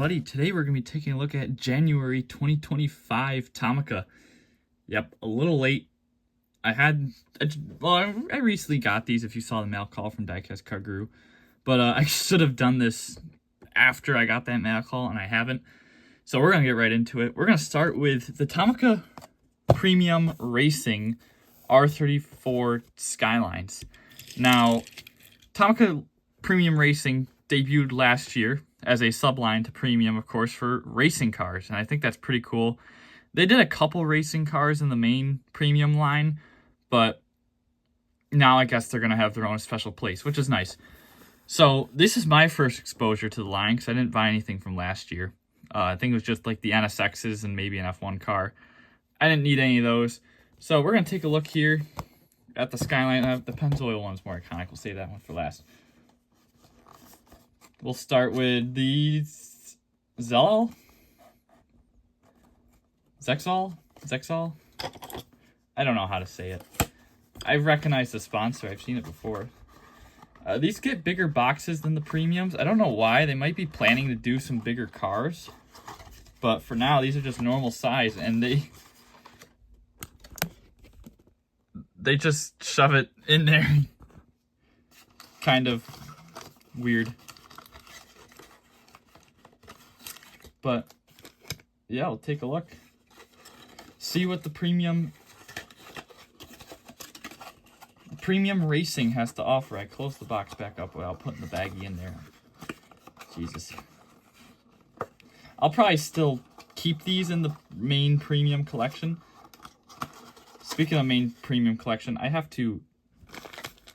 everybody. Today we're going to be taking a look at January 2025 Tomica. Yep, a little late. I recently got these if you saw the mail call from Diecast Car Guru. But I should have done this after I got that mail call, and I haven't. So we're going to get right into it. We're going to start with the Tomica Premium Racing R34 Skylines. Now, Tomica Premium Racing debuted last year as a subline to Premium, of course, for racing cars, and I think that's pretty cool. They did a couple racing cars in the main Premium line, but now I guess they're going to have their own special place, which is nice. So this is my first exposure to the line because I didn't buy anything from last year. I think it was just like the NSXs and maybe an F1 car. I didn't need any of those. So we're going to take a look here at the Skyline. The Pennzoil one's more iconic. We'll save that one for last. We'll start with the Xtrail? I don't know how to say it. I recognize the sponsor. I've seen it before. These get bigger boxes than the Premiums. I don't know why. They might be planning to do some bigger cars. But for now, these are just normal size. And they just shove it in there. Kind of weird. But yeah, we'll take a look. See what the Premium Racing has to offer. I closed the box back up without putting the baggie in there. Jesus. I'll probably still keep these in the main Premium collection. Speaking of main Premium collection, I have to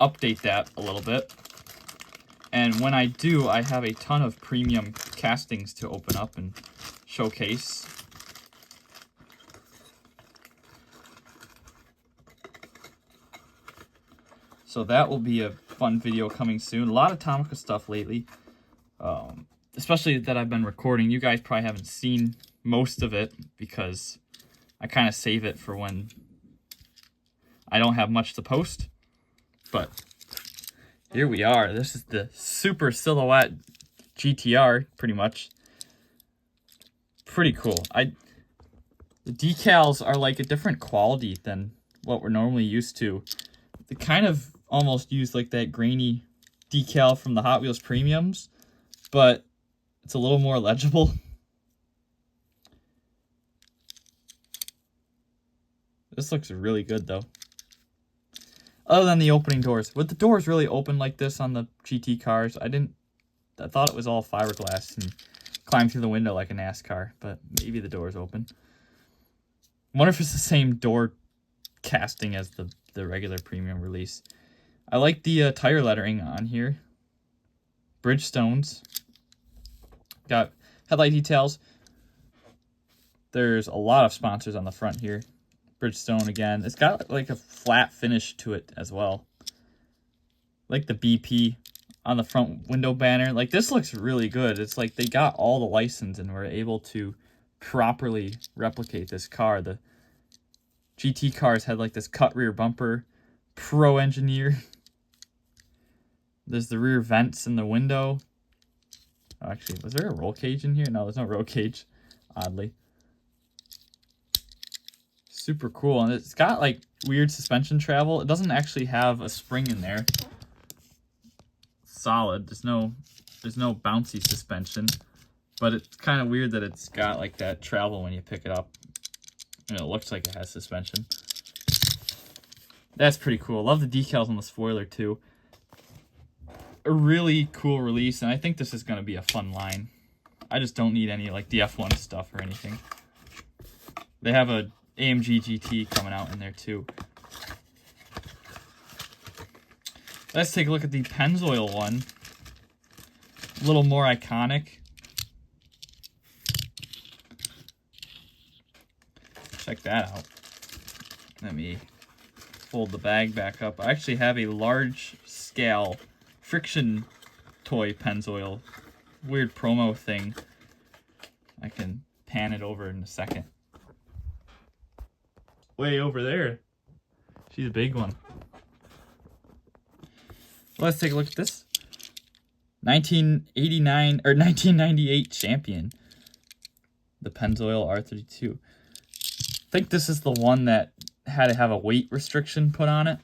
update that a little bit. And when I do, I have a ton of Premium castings to open up and showcase. So that will be a fun video coming soon. A lot of Tomica stuff lately, especially that I've been recording. You guys probably haven't seen most of it because I kind of save it for when I don't have much to post. But here we are. This is the Super Silhouette GTR, pretty much. Pretty cool. The decals are like a different quality than what we're normally used to. They kind of almost use like that grainy decal from the Hot Wheels Premiums, but it's a little more legible. This looks really good though. Other than the opening doors. Would the doors really open like this on the GT cars? I thought it was all fiberglass and climb through the window like a NASCAR, but maybe the doors open. I wonder if it's the same door casting as the regular Premium release. I like the tire lettering on here. Bridgestones. Got headlight details. There's a lot of sponsors on the front here. Bridgestone again. It's got like a flat finish to it as well. Like the BP on the front window banner. Like this looks really good. It's like they got all the license and were able to properly replicate this car. The GT cars had like this cut rear bumper. Pro engineer. There's the rear vents in the window. Oh, actually, was there a roll cage in here? No, there's no roll cage. Oddly. Super cool, and it's got like weird suspension travel. It doesn't actually have a spring in there. Solid. There's no bouncy suspension, but it's kind of weird that it's got like that travel when you pick it up, and it looks like it has suspension. That's pretty cool. Love the decals on the spoiler too. A really cool release, and I think this is going to be a fun line. I just don't need any like the F1 stuff or anything. They have a AMG GT coming out in there too. Let's take a look at the Pennzoil one. A little more iconic. Check that out. Let me fold the bag back up. I actually have a large scale friction toy Pennzoil. Weird promo thing. I can pan it over in a second. Way over there. She's a big one. Let's take a look at this. 1989 or 1998 champion. The Pennzoil R32. I think this is the one that had to have a weight restriction put on it,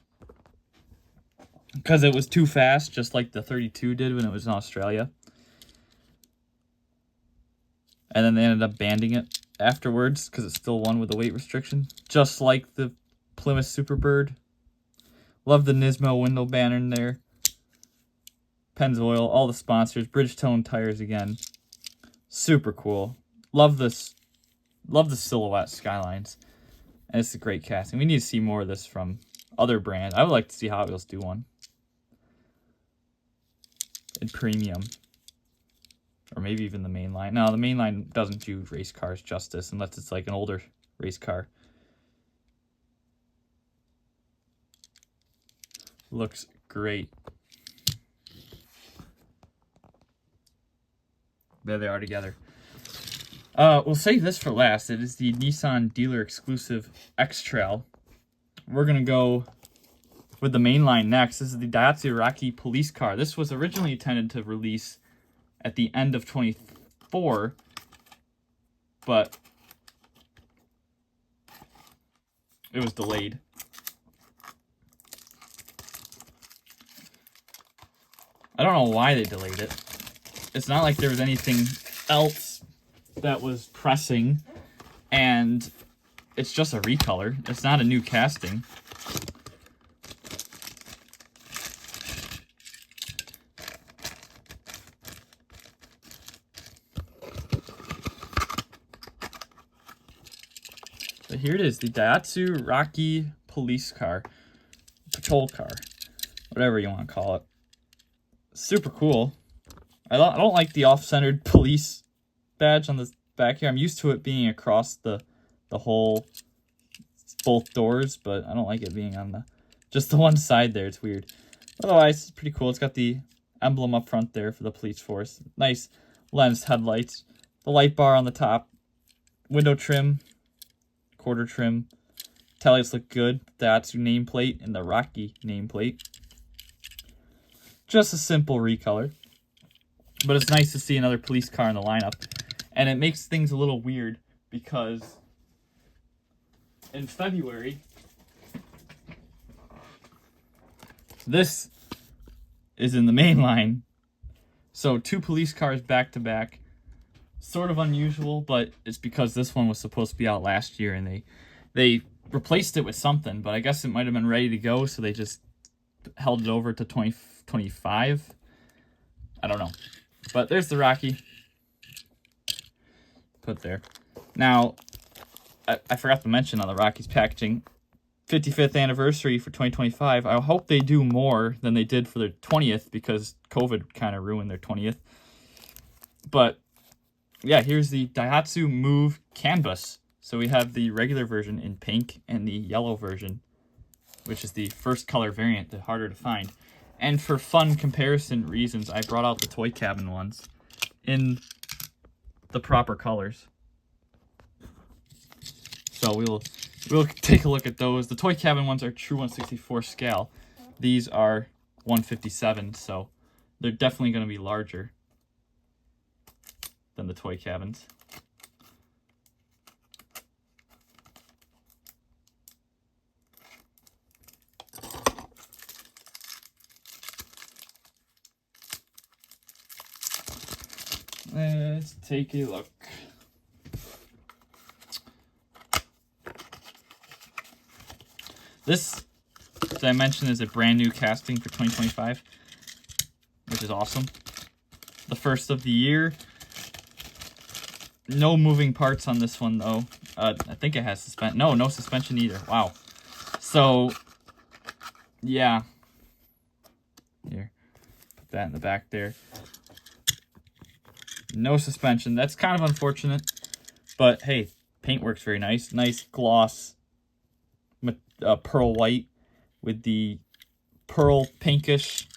because it was too fast, just like the 32 did when it was in Australia. And then they ended up banning it afterwards because it still won with a weight restriction, just like the Plymouth Superbird. Love the Nismo window banner in there. Pennzoil, all the sponsors, Bridgestone tires again. Super cool. Love this. Love the silhouette Skylines. And it's a great casting. We need to see more of this from other brands. I would like to see Hot Wheels do one. And premium. Or maybe even the mainline. No, the mainline doesn't do race cars justice unless it's like an older race car. Looks great. There they are together. We'll save this for last. It is the Nissan dealer exclusive X-Trail. We're going to go with the mainline next. This is the Daihatsu Rocky police car. This was originally intended to release at the end of 24, but it was delayed. I don't know why they delayed it. It's not like there was anything else that was pressing, and it's just a recolor. It's not a new casting. So here it is, the Daihatsu Rocky police car, patrol car, whatever you want to call it. Super cool. I don't like the off-centered police badge on the back here. I'm used to it being across the whole, both doors, but I don't like it being on just the one side there. It's weird. Otherwise, it's pretty cool. It's got the emblem up front there for the police force. Nice lensed headlights. The light bar on the top. Window trim. Quarter trim. Taillights look good. Datsun nameplate and the Rocky nameplate. Just a simple recolor. But it's nice to see another police car in the lineup. And it makes things a little weird because in February, this is in the main line. So 2 police cars back to back. Sort of unusual, but it's because this one was supposed to be out last year and they replaced it with something, but I guess it might have been ready to go, so they just held it over to 2025. I don't know. But there's the Rocky. Put there. Now, I forgot to mention on the Rocky's packaging, 55th anniversary for 2025. I hope they do more than they did for their 20th because COVID kind of ruined their 20th. But, yeah, here's the Daihatsu Move Canbus. So we have the regular version in pink and the yellow version, which is the first color variant, the harder to find. And for fun comparison reasons, I brought out the toy cabin ones in the proper colors. So we'll take a look at those. The toy cabin ones are true 1/64 scale. These are 1/57, so they're definitely going to be larger than the toy cabins. Let's take a look. This, as I mentioned, is a brand new casting for 2025, which is awesome. The first of the year. No moving parts on this one, though. I think it has suspension. No suspension either. Wow. So, yeah. Here. Put that in the back there. No suspension. That's kind of unfortunate. But, hey, paint works very nice. Nice gloss pearl white with the pearl pinkish,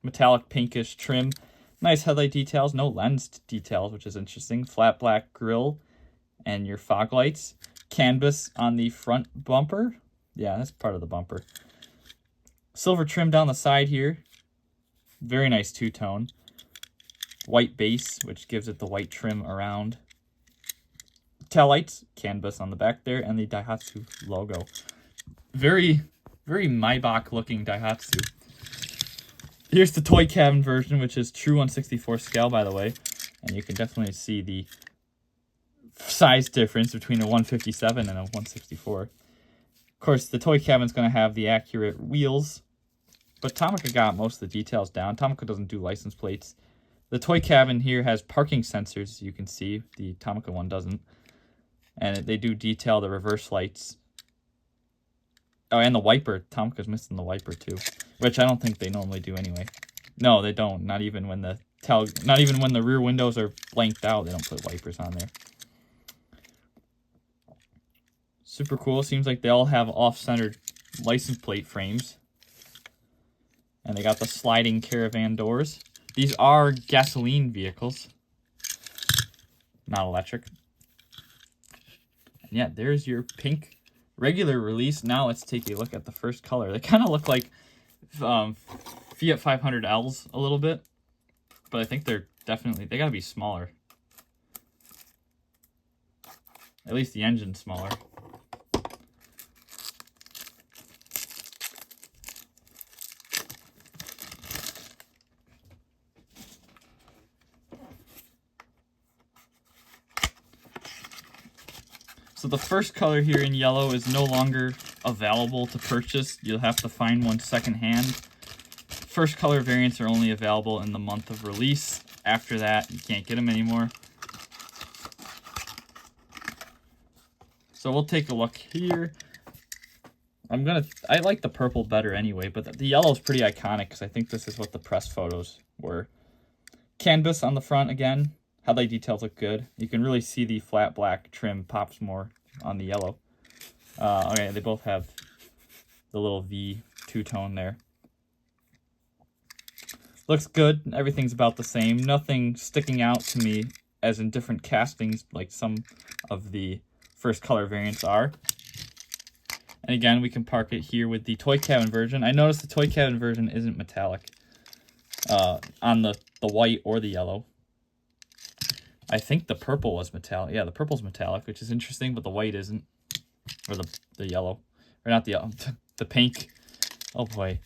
metallic pinkish trim. Nice headlight details. No lens details, which is interesting. Flat black grille and your fog lights. Canvas on the front bumper. Yeah, that's part of the bumper. Silver trim down the side here. Very nice two-tone. White base, which gives it the white trim around. taillights, Canbus on the back there, and the Daihatsu logo. Very, very Maybach looking Daihatsu. Here's the toy cabin version, which is true 1/64 scale, by the way. And you can definitely see the size difference between a 157 and a 164. Of course, the toy cabin's going to have the accurate wheels, but Tomica got most of the details down. Tomica doesn't do license plates. The toy cabin here has parking sensors, you can see. The Tomica one doesn't. And they do detail the reverse lights. Oh, and the wiper. Tomica's missing the wiper too, which I don't think they normally do anyway. No, they don't. Not even when the rear windows are blanked out, they don't put wipers on there. Super cool. Seems like they all have off-centered license plate frames. And they got the sliding caravan doors. These are gasoline vehicles, not electric. And yeah, there's your pink regular release. Now let's take a look at the first color. They kind of look like Fiat 500Ls a little bit, but I think they gotta be smaller. At least the engine's smaller. So the first color here in yellow is no longer available to purchase. You'll have to find one secondhand. First color variants are only available in the month of release. After that, you can't get them anymore. So we'll take a look here. I like the purple better anyway, but the yellow is pretty iconic because I think this is what the press photos were. Canbus on the front again. Headlight details look good. You can really see the flat black trim pops more on the yellow. Okay, they both have the little V two-tone there. Looks good. Everything's about the same. Nothing sticking out to me as in different castings like some of the first color variants are. And again, we can park it here with the toy cabin version. I noticed the toy cabin version isn't metallic on the white or the yellow. I think the purple was metallic. Yeah, the purple's metallic, which is interesting, but the white isn't. Or the yellow. Or not the yellow, the pink. Oh boy.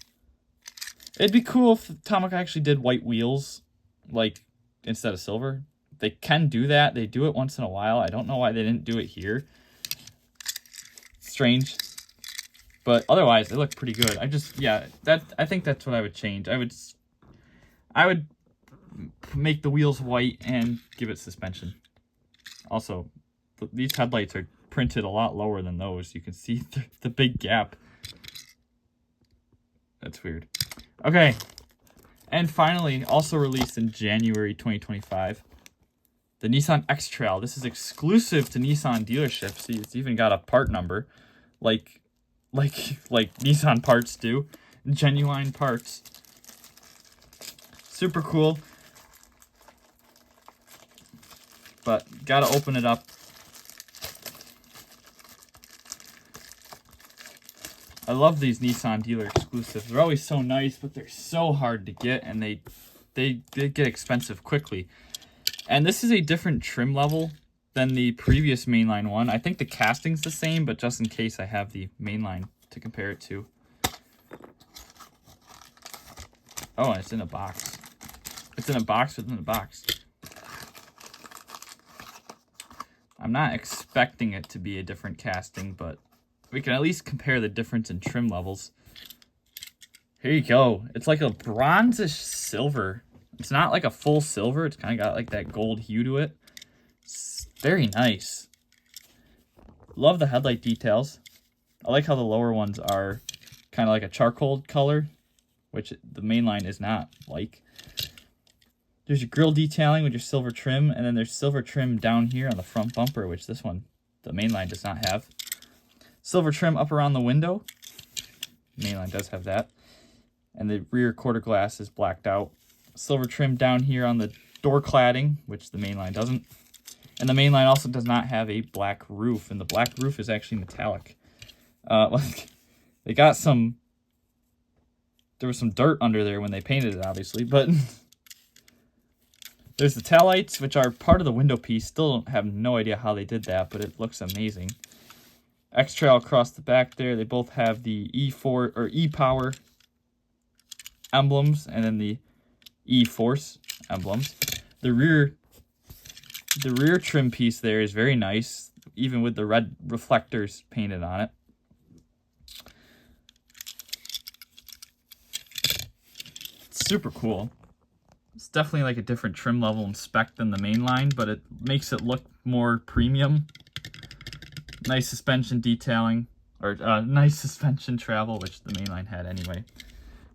It'd be cool if Tomica actually did white wheels, like, instead of silver. They can do that. They do it once in a while. I don't know why they didn't do it here. Strange. But otherwise, they look pretty good. I think that's what I would change. I would make the wheels white and give it suspension. Also, these headlights are printed a lot lower than those. You can see the big gap. That's weird. Okay. And finally, also released in January 2025, the Nissan X-Trail. This is exclusive to Nissan dealerships. See, it's even got a part number, like Nissan parts do. Genuine parts. Super cool. But gotta open it up. I love these Nissan dealer exclusives. They're always so nice, but they're so hard to get, and they get expensive quickly. And this is a different trim level than the previous mainline one. I think the casting's the same, but just in case I have the mainline to compare it to. Oh, and it's in a box. It's in a box within a box. I'm not expecting it to be a different casting, but we can at least compare the difference in trim levels. Here you go. It's like a bronzish silver. It's not like a full silver. It's kind of got like that gold hue to it. It's very nice. Love the headlight details. I like how the lower ones are kind of like a charcoal color, which the mainline is not like. There's your grille detailing with your silver trim, and then there's silver trim down here on the front bumper, which this one, the mainline, does not have. Silver trim up around the window. Mainline does have that. And the rear quarter glass is blacked out. Silver trim down here on the door cladding, which the mainline doesn't. And the mainline also does not have a black roof, and the black roof is actually metallic. They got some... There was some dirt under there when they painted it, obviously, but... There's the taillights, which are part of the window piece. Still have no idea how they did that, but it looks amazing. Xtrail across the back there. They both have the E4 or E-Power emblems, and then the E-Force emblems. The rear trim piece there is very nice, even with the red reflectors painted on it. It's super cool. It's definitely like a different trim level and spec than the main line, but it makes it look more premium. Nice suspension detailing, or nice suspension travel, which the main line had anyway.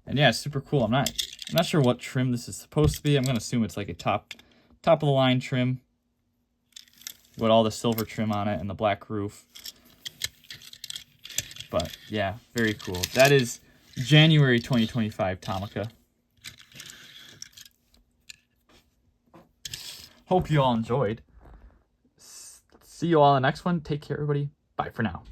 And yeah, it's super cool. I'm not sure what trim this is supposed to be. I'm gonna assume it's like a top of the line trim with all the silver trim on it and the black roof. But yeah, very cool. That is January 2025 Tomica. Hope you all enjoyed. See you all in the next one. Take care, everybody. Bye for now.